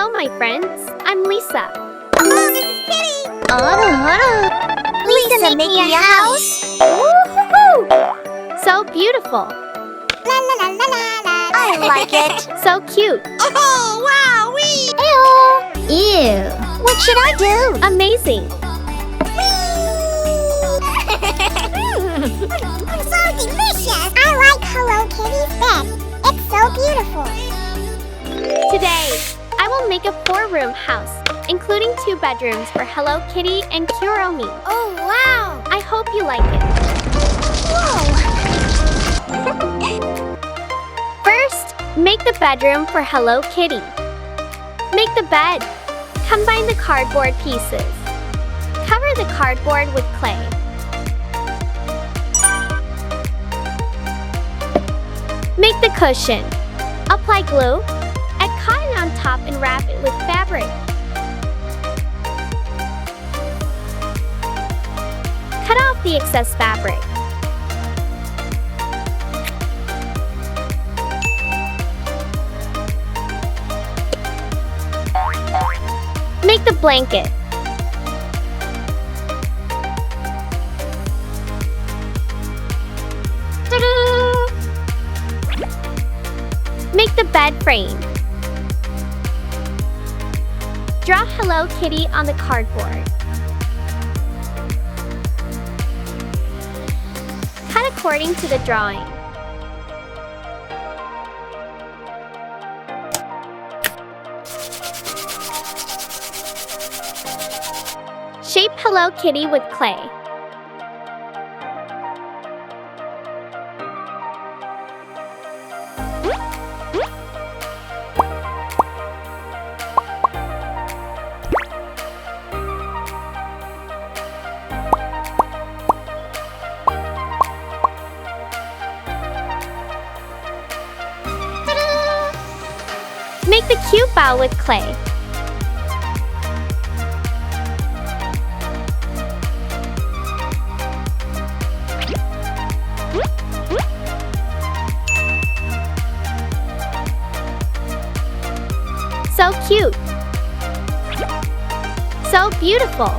Hello, my friends. I'm Lisa. Hello, this is Kitty. Lisa making a house? Woohoo! So beautiful. La la la la la la. I like it. So cute. Oh, wow, wee! Ew. What should I do? Amazing. So delicious. I like Hello Kitty's bed. It's so beautiful. Today, I will make a 4-room house, including 2 bedrooms for Hello Kitty and Kuromi. Oh, wow. I hope you like it. First, make the bedroom for Hello Kitty. Make the bed. Combine the cardboard pieces. Cover the cardboard with clay. Make the cushion. Apply glue. Add cotton on top and wrap it with fabric. Cut off the excess fabric. Make the blanket. Make the bed frame. Draw Hello Kitty on the cardboard. Cut according to the drawing. Shape Hello Kitty with clay. Make the cute bow with clay. So cute. So beautiful.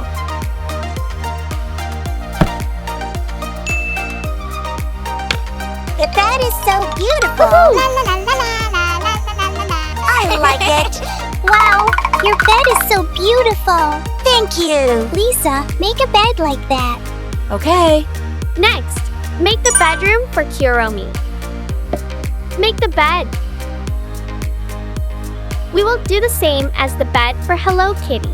The bed is so beautiful. La la la la la la la la la la. I like it. Wow, your bed is so beautiful. Thank you. Lisa, make a bed like that. Okay. Next, make the bedroom for Kuromi. Make the bed. We will do the same as the bed for Hello Kitty.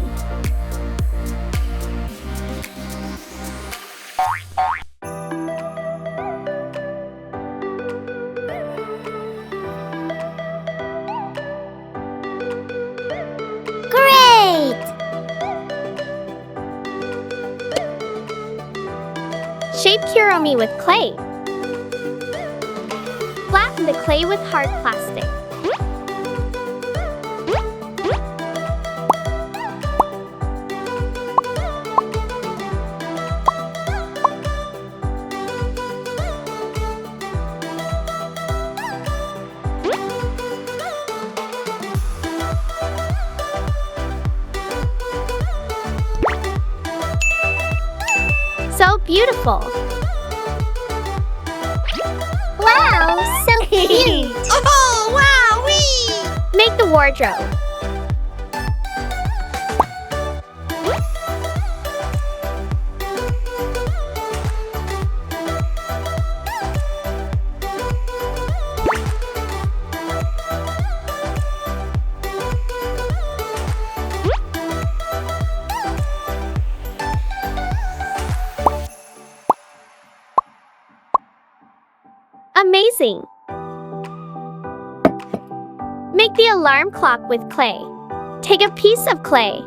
Great! Shape Kuromi with clay. Flatten the clay with hard plastic. So beautiful. Wow, so cute. Oh, wow, wee! Make the wardrobe. Amazing! Make the alarm clock with clay. Take a piece of clay.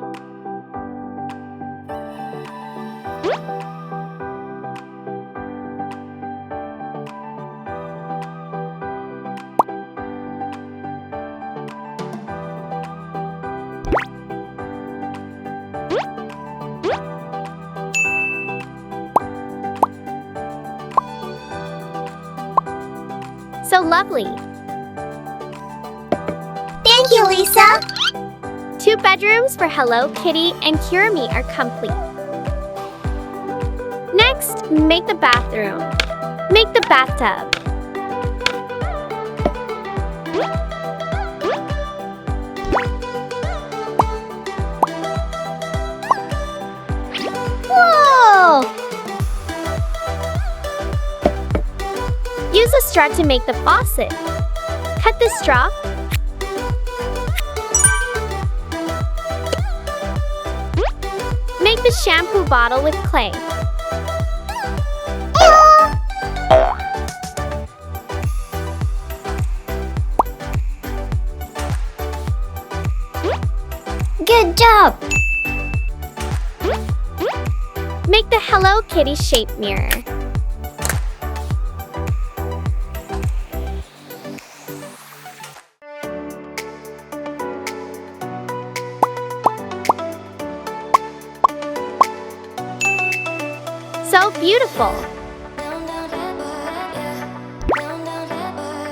So lovely. Thank you, Lisa. 2 bedrooms for Hello Kitty and Kuromi are complete. Next, make the bathroom. Make the bathtub. Whoa! Use a straw to make the faucet. Cut the straw. Make the shampoo bottle with clay. Good job! Make the Hello Kitty shaped mirror. So beautiful!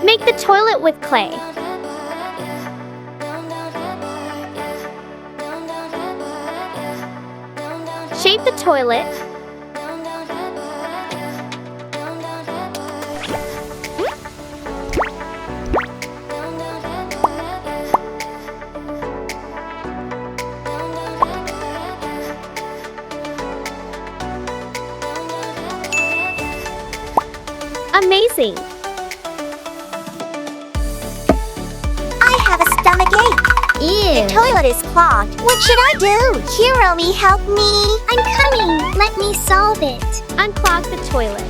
Make the toilet with clay. Shape the toilet. Amazing! I have a stomachache. Ew! The toilet is clogged. What should I do? Kuromi, help me. I'm coming. Let me solve it. Unclog the toilet.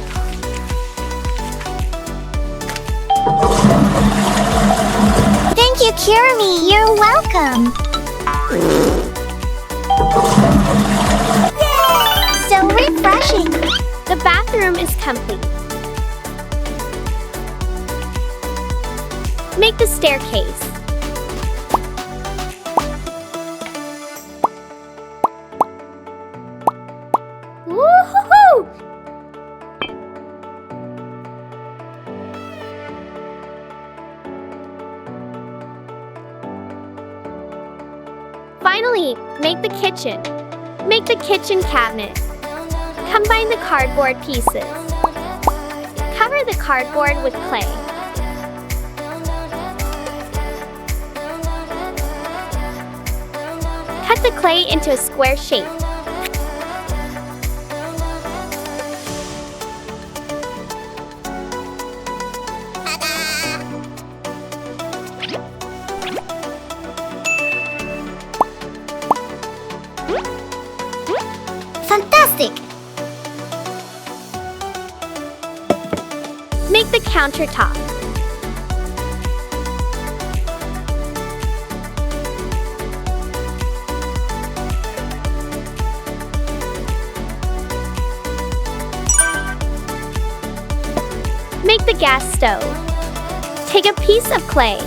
Thank you, Kuromi. You're welcome. So refreshing. The bathroom is complete. Make the staircase. Woo-hoo-hoo! Finally, make the kitchen. Make the kitchen cabinet. Combine the cardboard pieces. Cover the cardboard with clay. Cut the clay into a square shape. Fantastic! Make the countertop. Make the gas stove. Take a piece of clay.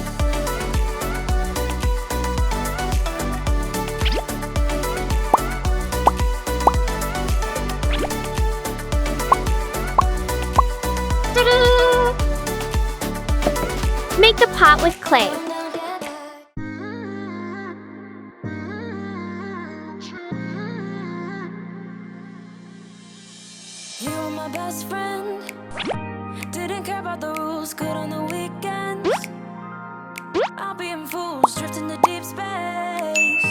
Ta-da! Make the pot with clay. You were my best friend. Didn't care about the rules, good on the weekends. I'll be in fools, drifting to deep space.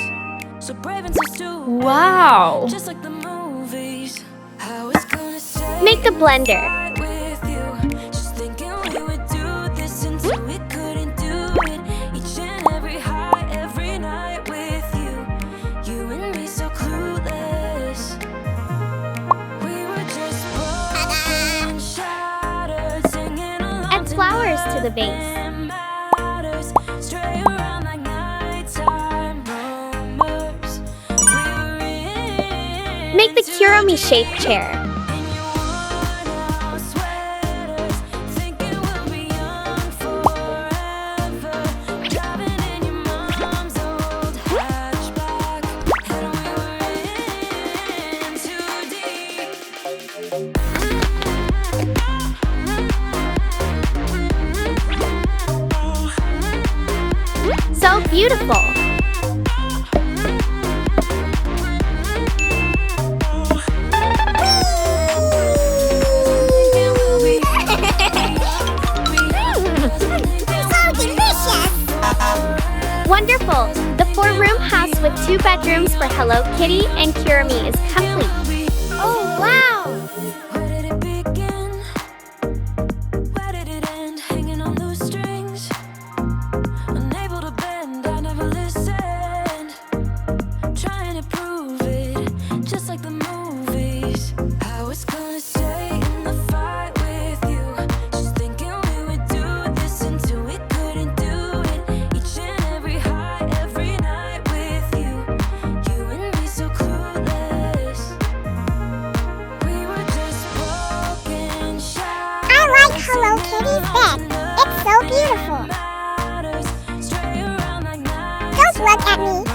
So brave and so stupid. Wow! Just like the movies. How it's gonna say Make the blender. right with you. Just thinking we would do this until we couldn't do it. Each and every high, every night with you. You and me so clueless. We were just broken, shattered, singing along. Add flowers to the vase. Matters, stray around like nighttime rumors. We were in Make the Kuromi shaped chair. in your worn-out sweaters, thinking we'll be young forever. Driving in your mom's old hatchback, and we were in too deep. So beautiful! beautiful. The 4-room house with 2 bedrooms for Hello Kitty and Kuromi is complete. Oh, wow! Where did it begin? Where did it end? Hanging on loose strings, unable to bend. I never listened, trying to prove it, just like the movies. I was gonna stay in the fight with you, just thinking we would do this until we couldn't do it. Each and every high, every night with you, you and me so clueless. We were just broken shy. I like Hello Kitty's bed. It's so beautiful. Stray around like nights. Don't look at me.